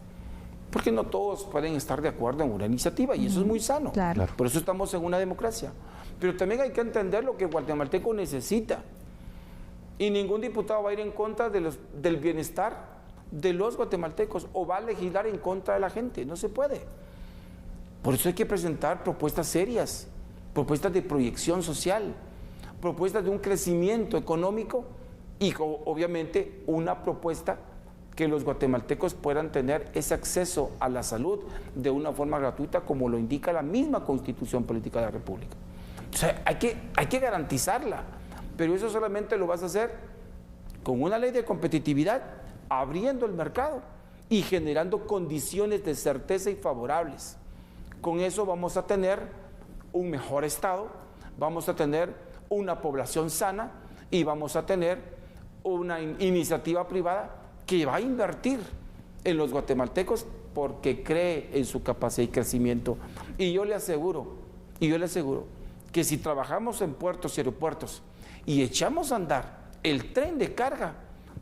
porque no todos pueden estar de acuerdo en una iniciativa y eso es muy sano. Claro. Por eso estamos en una democracia. Pero también hay que entender lo que el guatemalteco necesita. Y ningún diputado va a ir en contra del bienestar de los guatemaltecos o va a legislar en contra de la gente. No se puede. Por eso hay que presentar propuestas serias, propuestas de proyección social, propuestas de un crecimiento económico y obviamente una propuesta que los guatemaltecos puedan tener ese acceso a la salud de una forma gratuita como lo indica la misma Constitución Política de la República. O sea, hay que garantizarla, pero eso solamente lo vas a hacer con una ley de competitividad, abriendo el mercado y generando condiciones de certeza y favorables. Con eso vamos a tener un mejor Estado, vamos a tener una población sana y vamos a tener una iniciativa privada que va a invertir en los guatemaltecos porque cree en su capacidad y crecimiento. Y yo le aseguro que si trabajamos en puertos y aeropuertos y echamos a andar el tren de carga,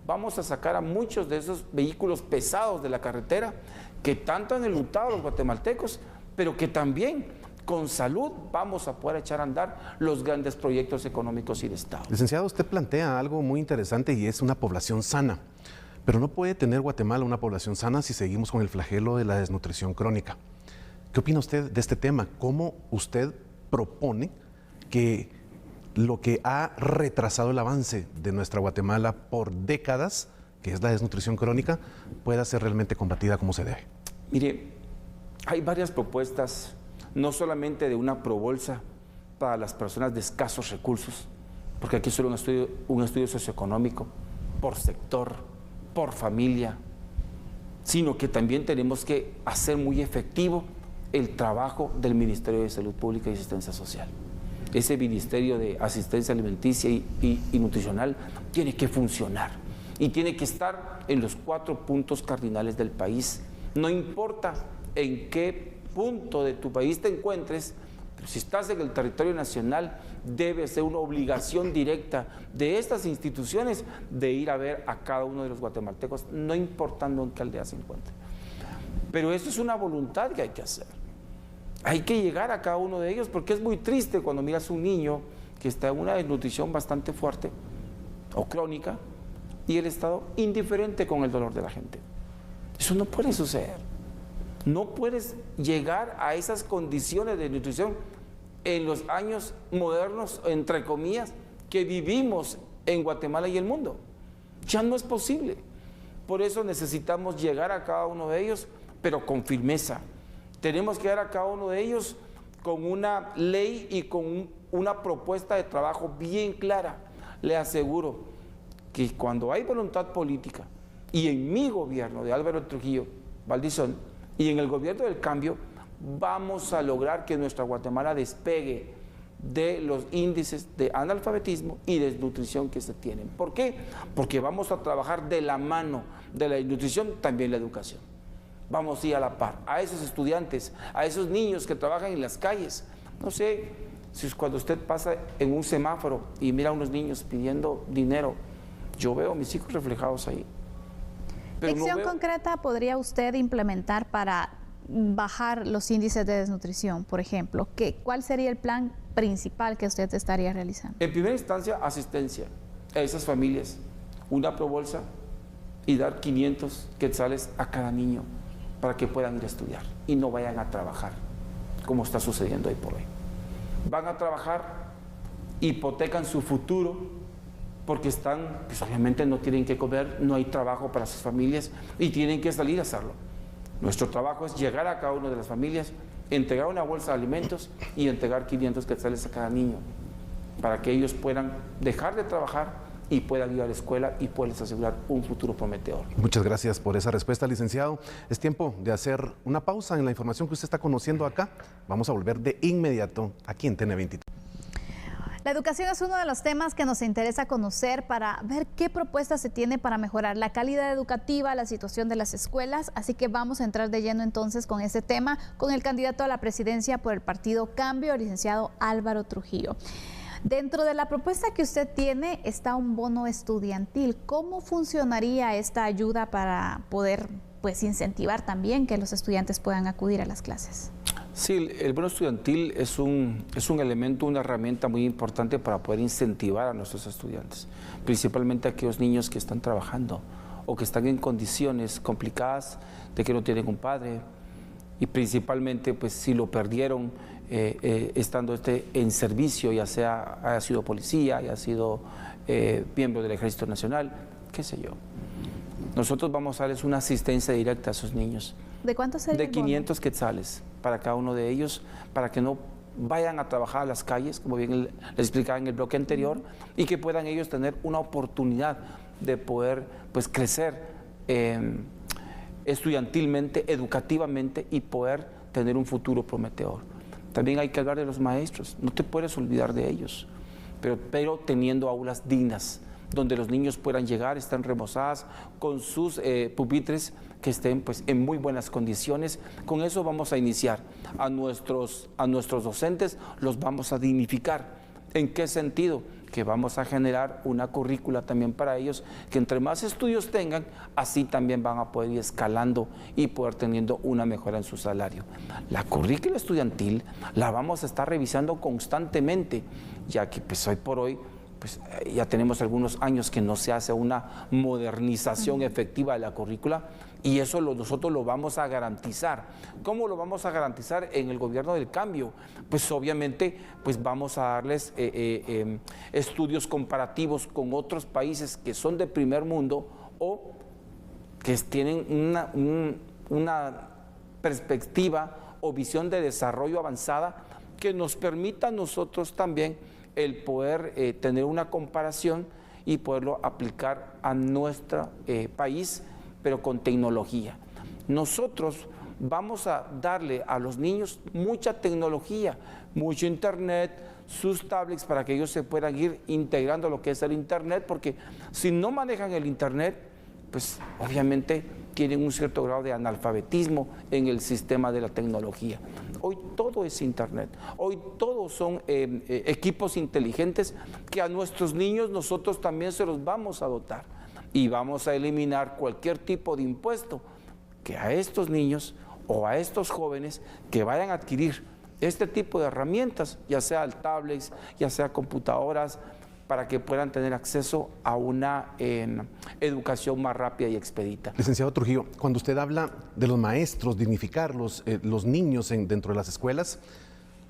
vamos a sacar a muchos de esos vehículos pesados de la carretera que tanto han enlutado a los guatemaltecos, pero que también con salud vamos a poder echar a andar los grandes proyectos económicos y de Estado. Licenciado, usted plantea algo muy interesante y es una población sana. Pero no puede tener Guatemala una población sana si seguimos con el flagelo de la desnutrición crónica. ¿Qué opina usted de este tema? ¿Cómo usted propone que lo que ha retrasado el avance de nuestra Guatemala por décadas, que es la desnutrición crónica, pueda ser realmente combatida como se debe? Mire, hay varias propuestas, no solamente de una probolsa para las personas de escasos recursos, porque aquí es solo un estudio socioeconómico, por sector, por familia, sino que también tenemos que hacer muy efectivo el trabajo del Ministerio de Salud Pública y Asistencia Social. Ese Ministerio de Asistencia Alimenticia y Nutricional tiene que funcionar y tiene que estar en los 4 puntos cardinales del país. No importa en qué punto de tu país te encuentres, pero si estás en el territorio nacional, debe ser una obligación directa de estas instituciones de ir a ver a cada uno de los guatemaltecos, no importando en qué aldea se encuentre. Pero eso es una voluntad que hay que hacer. Hay que llegar a cada uno de ellos, porque es muy triste cuando miras un niño que está en una desnutrición bastante fuerte o crónica y el Estado indiferente con el dolor de la gente. Eso no puede suceder. No puedes llegar a esas condiciones de nutrición en los años modernos, entre comillas, que vivimos en Guatemala y el mundo. Ya no es posible. Por eso necesitamos llegar a cada uno de ellos, pero con firmeza. Tenemos que llegar a cada uno de ellos con una ley y con una propuesta de trabajo bien clara. Le aseguro que cuando hay voluntad política, y en mi gobierno de Álvaro Trujillo Valdizón, y en el gobierno del cambio, vamos a lograr que nuestra Guatemala despegue de los índices de analfabetismo y desnutrición que se tienen. ¿Por qué? Porque vamos a trabajar de la mano de la desnutrición, también la educación. Vamos a ir a la par, a esos estudiantes, a esos niños que trabajan en las calles. No sé si cuando usted pasa en un semáforo y mira a unos niños pidiendo dinero, yo veo a mis hijos reflejados ahí. ¿Qué acción concreta podría usted implementar para bajar los índices de desnutrición, por ejemplo? ¿Cuál sería el plan principal que usted estaría realizando? En primera instancia, asistencia a esas familias, una probolsa y dar 500 quetzales a cada niño para que puedan ir a estudiar y no vayan a trabajar, como está sucediendo hoy por hoy. Van a trabajar, hipotecan su futuro, porque están, pues obviamente no tienen que comer, no hay trabajo para sus familias y tienen que salir a hacerlo. Nuestro trabajo es llegar a cada una de las familias, entregar una bolsa de alimentos y entregar 500 quetzales a cada niño, para que ellos puedan dejar de trabajar y puedan ir a la escuela y puedan asegurar un futuro prometedor. Muchas gracias por esa respuesta, licenciado. Es tiempo de hacer una pausa en la información que usted está conociendo acá. Vamos a volver de inmediato aquí en TN23. La educación es uno de los temas que nos interesa conocer para ver qué propuestas se tiene para mejorar la calidad educativa, la situación de las escuelas, así que vamos a entrar de lleno entonces con ese tema con el candidato a la presidencia por el partido Cambio, el licenciado Álvaro Trujillo. Dentro de la propuesta que usted tiene está un bono estudiantil. ¿Cómo funcionaría esta ayuda para poder incentivar también que los estudiantes puedan acudir a las clases? Sí, el bono estudiantil es un elemento, una herramienta muy importante para poder incentivar a nuestros estudiantes, principalmente a aquellos niños que están trabajando o que están en condiciones complicadas de que no tienen un padre y principalmente pues si lo perdieron estando en servicio, ya sea haya sido policía, haya sido miembro del Ejército Nacional, qué sé yo. Nosotros vamos a darles una asistencia directa a esos niños. ¿De cuánto sería? De 500 quetzales para cada uno de ellos, para que no vayan a trabajar a las calles, como bien les explicaba en el bloque anterior, y que puedan ellos tener una oportunidad de poder crecer estudiantilmente, educativamente y poder tener un futuro prometedor. También hay que hablar de los maestros, no te puedes olvidar de ellos. pero teniendo aulas dignas, donde los niños puedan llegar, están remozadas con sus pupitres que estén pues en muy buenas condiciones. Con eso vamos a iniciar. A nuestros docentes los vamos a dignificar. ¿En qué sentido? Que vamos a generar una currícula también para ellos, que entre más estudios tengan, así también van a poder ir escalando y poder teniendo una mejora en su salario. La currícula estudiantil la vamos a estar revisando constantemente, ya que pues hoy por hoy pues ya tenemos algunos años que no se hace una modernización efectiva de la currícula, y eso nosotros lo vamos a garantizar. ¿Cómo lo vamos a garantizar en el gobierno del cambio? Pues obviamente pues vamos a darles estudios comparativos con otros países que son de primer mundo o que tienen una perspectiva o visión de desarrollo avanzada que nos permita a nosotros también el poder tener una comparación y poderlo aplicar a nuestro país, pero con tecnología. Nosotros vamos a darle a los niños mucha tecnología, mucho internet, sus tablets para que ellos se puedan ir integrando lo que es el internet, porque si no manejan el internet, pues obviamente tienen un cierto grado de analfabetismo en el sistema de la tecnología. Hoy todo es internet, hoy todos son equipos inteligentes que a nuestros niños nosotros también se los vamos a dotar, y vamos a eliminar cualquier tipo de impuesto que a estos niños o a estos jóvenes que vayan a adquirir este tipo de herramientas, ya sea tablets, ya sea computadoras, para que puedan tener acceso a una educación más rápida y expedita. Licenciado Trujillo, cuando usted habla de los maestros, dignificar los niños dentro de las escuelas,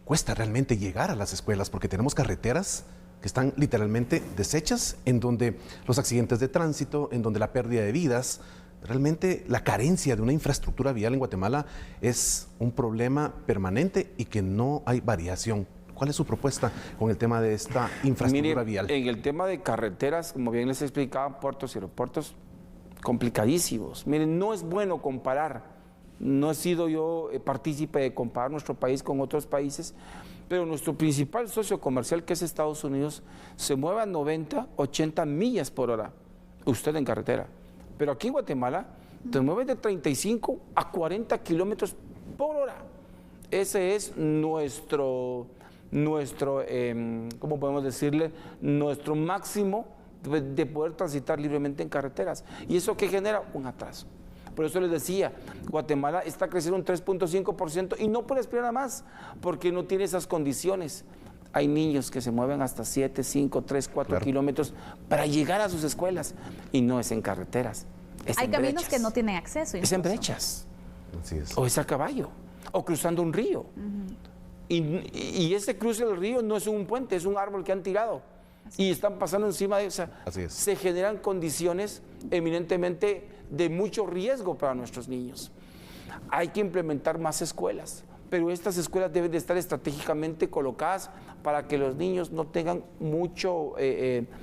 cuesta realmente llegar a las escuelas porque tenemos carreteras que están literalmente deshechas, en donde los accidentes de tránsito, en donde la pérdida de vidas, realmente la carencia de una infraestructura vial en Guatemala es un problema permanente y que no hay variación. ¿Cuál es su propuesta con el tema de esta infraestructura vial? En el tema de carreteras, como bien les explicaba, puertos y aeropuertos, complicadísimos. Miren, no es bueno comparar. No he sido yo partícipe de comparar nuestro país con otros países, pero nuestro principal socio comercial, que es Estados Unidos, se mueve a 90, 80 millas por hora, usted en carretera. Pero aquí en Guatemala te mueves de 35 a 40 kilómetros por hora. Ese es nuestro ¿cómo podemos decirle? Nuestro máximo de poder transitar libremente en carreteras. ¿Y eso qué genera? Un atraso. Por eso les decía, Guatemala está creciendo un 3.5% y no puede aspirar a más, porque no tiene esas condiciones. Hay niños que se mueven hasta 7, 5, 3, 4 kilómetros para llegar a sus escuelas, y no es en carreteras, es Hay en caminos brechas. que no tienen acceso. Es en brechas. Así es. O es a caballo, o cruzando un río. Y ese cruce del río no es un puente, es un árbol que han tirado. Y están pasando encima de esa. Así es. Se generan condiciones eminentemente de mucho riesgo para nuestros niños. Hay que implementar más escuelas, pero estas escuelas deben de estar estratégicamente colocadas para que los niños no tengan mucho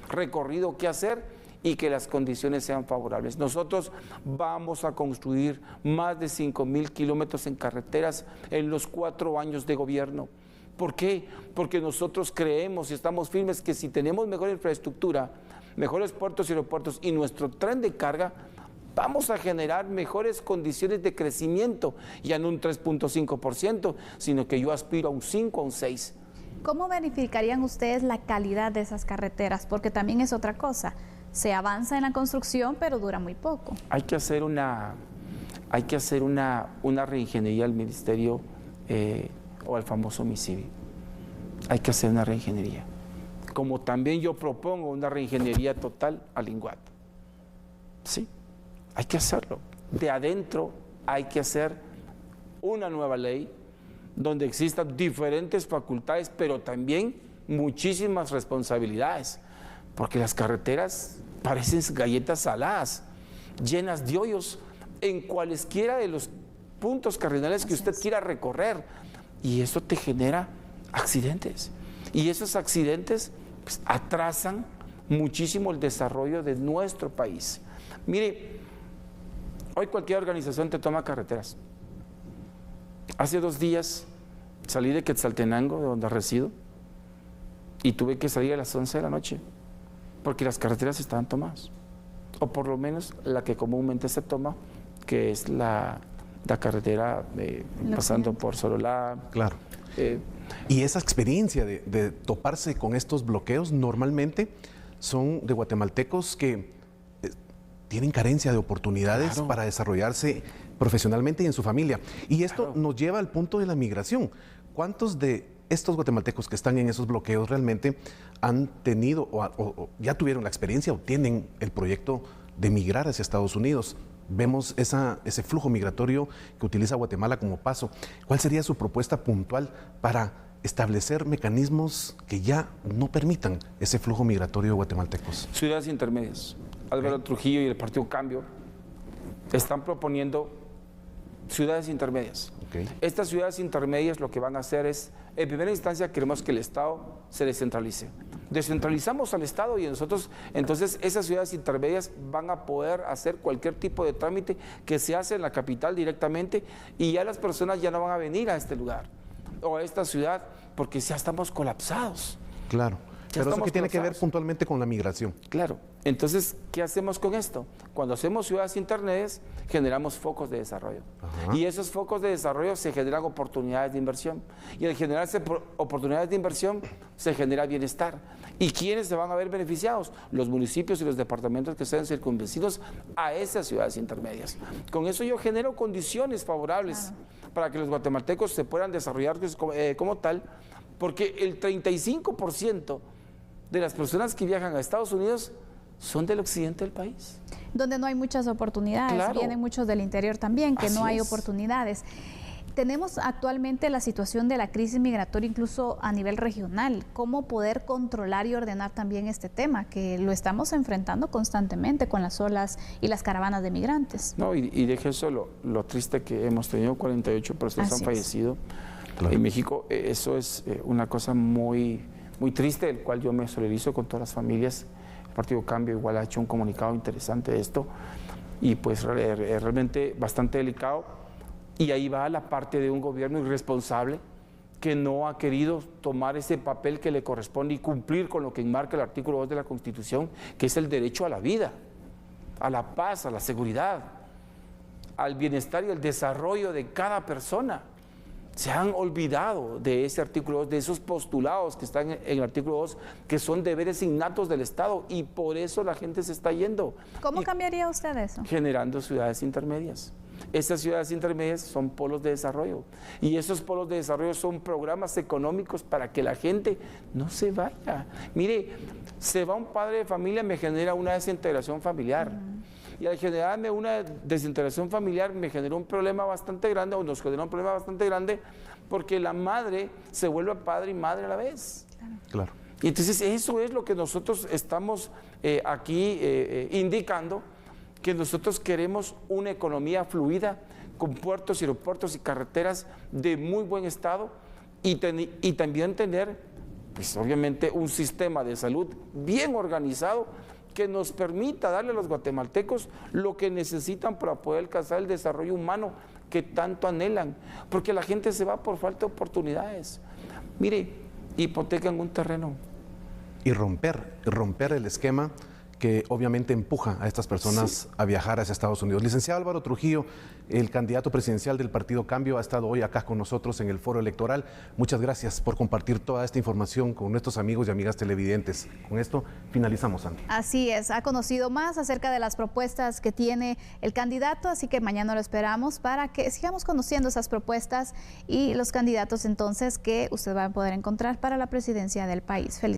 recorrido que hacer y que las condiciones sean favorables. Nosotros vamos a construir más de 5,000 kilómetros en carreteras en los 4 años de gobierno. ¿Por qué? Porque nosotros creemos y estamos firmes que si tenemos mejor infraestructura, mejores puertos y aeropuertos y nuestro tren de carga, vamos a generar mejores condiciones de crecimiento, ya no un 3.5%, sino que yo aspiro a un 5, a un 6%. ¿Cómo verificarían ustedes la calidad de esas carreteras? Porque también es otra cosa. Se avanza en la construcción, pero dura muy poco. Hay que hacer una reingeniería al ministerio o al famoso MISIBI. Hay que hacer una reingeniería. Como también yo propongo una reingeniería total al INGUAT. Sí, hay que hacerlo. De adentro hay que hacer una nueva ley donde existan diferentes facultades, pero también muchísimas responsabilidades, porque las carreteras parecen galletas saladas, llenas de hoyos en cualesquiera de los puntos cardinales que usted quiera recorrer, y eso te genera accidentes, y esos accidentes pues, atrasan muchísimo el desarrollo de nuestro país. Mire, hoy cualquier organización te toma carreteras. Hace 2 días salí de Quetzaltenango, de donde resido, y tuve que salir a las 11 de la noche porque las carreteras estaban tomadas, o por lo menos la que comúnmente se toma, que es la carretera pasando por Sololá. Claro. Y esa experiencia de toparse con estos bloqueos normalmente son de guatemaltecos que tienen carencia de oportunidades para desarrollarse profesionalmente y en su familia. Y esto nos lleva al punto de la migración. ¿Cuántos de estos guatemaltecos que están en esos bloqueos realmente han tenido o ya tuvieron la experiencia o tienen el proyecto de migrar hacia Estados Unidos? Vemos ese flujo migratorio que utiliza Guatemala como paso. ¿Cuál sería su propuesta puntual para establecer mecanismos que ya no permitan ese flujo migratorio de guatemaltecos? Ciudades intermedias. Álvaro Trujillo y el Partido Cambio están proponiendo ciudades intermedias. Estas ciudades intermedias lo que van a hacer es, en primera instancia, queremos que el Estado se descentralice. Descentralizamos al Estado y nosotros, entonces esas ciudades intermedias van a poder hacer cualquier tipo de trámite que se hace en la capital directamente, y ya las personas ya no van a venir a este lugar o a esta ciudad porque ya estamos colapsados. Claro. Pero eso que tiene que ver puntualmente con la migración. Claro. Entonces, ¿qué hacemos con esto? Cuando hacemos ciudades intermedias, generamos focos de desarrollo. Y esos focos de desarrollo se generan oportunidades de inversión. Y al generarse oportunidades de inversión, se genera bienestar. ¿Y quiénes se van a ver beneficiados? Los municipios y los departamentos que sean circunvecinos a esas ciudades intermedias. Con eso yo genero condiciones favorables para que los guatemaltecos se puedan desarrollar como tal, porque el 35% de las personas que viajan a Estados Unidos son del occidente del país. Donde no hay muchas oportunidades, Claro. Vienen muchos del interior también, que Así no hay es. oportunidades. Tenemos actualmente la situación de la crisis migratoria incluso a nivel regional. ¿Cómo poder controlar y ordenar también este tema? Que lo estamos enfrentando constantemente con las olas y las caravanas de migrantes. No, y deje eso lo triste que hemos tenido, 48 personas Así han es. fallecido Claro. en México. Eso es una cosa muy triste, del cual yo me solidarizo con todas las familias. El Partido Cambio igual ha hecho un comunicado interesante de esto, y pues realmente bastante delicado. Y ahí va la parte de un gobierno irresponsable que no ha querido tomar ese papel que le corresponde y cumplir con lo que enmarca el artículo 2 de la Constitución, que es el derecho a la vida, a la paz, a la seguridad, al bienestar y al desarrollo de cada persona. Se han olvidado de ese artículo 2, de esos postulados que están en el artículo 2, que son deberes innatos del Estado, y por eso la gente se está yendo. ¿Cómo cambiaría usted eso? Generando ciudades intermedias. Estas ciudades intermedias son polos de desarrollo, y esos polos de desarrollo son programas económicos para que la gente no se vaya. Mire, se va un padre de familia, me genera una desintegración familiar. Y al generarme una desintegración familiar me generó un problema bastante grande, o nos generó un problema bastante grande, porque la madre se vuelve padre y madre a la vez. Claro. Y entonces eso es lo que nosotros estamos aquí indicando, que nosotros queremos una economía fluida, con puertos, aeropuertos y carreteras de muy buen estado, y también tener, pues obviamente, un sistema de salud bien organizado que nos permita darle a los guatemaltecos lo que necesitan para poder alcanzar el desarrollo humano que tanto anhelan, porque la gente se va por falta de oportunidades. Mire, hipotecan un terreno. Y romper el esquema que obviamente empuja a estas personas a viajar hacia Estados Unidos. Licenciado Álvaro Trujillo, el candidato presidencial del Partido Cambio, ha estado hoy acá con nosotros en el foro electoral. Muchas gracias por compartir toda esta información con nuestros amigos y amigas televidentes. Con esto finalizamos, Sandy. Así es, ha conocido más acerca de las propuestas que tiene el candidato, así que mañana lo esperamos para que sigamos conociendo esas propuestas y los candidatos entonces que usted va a poder encontrar para la presidencia del país. Feliz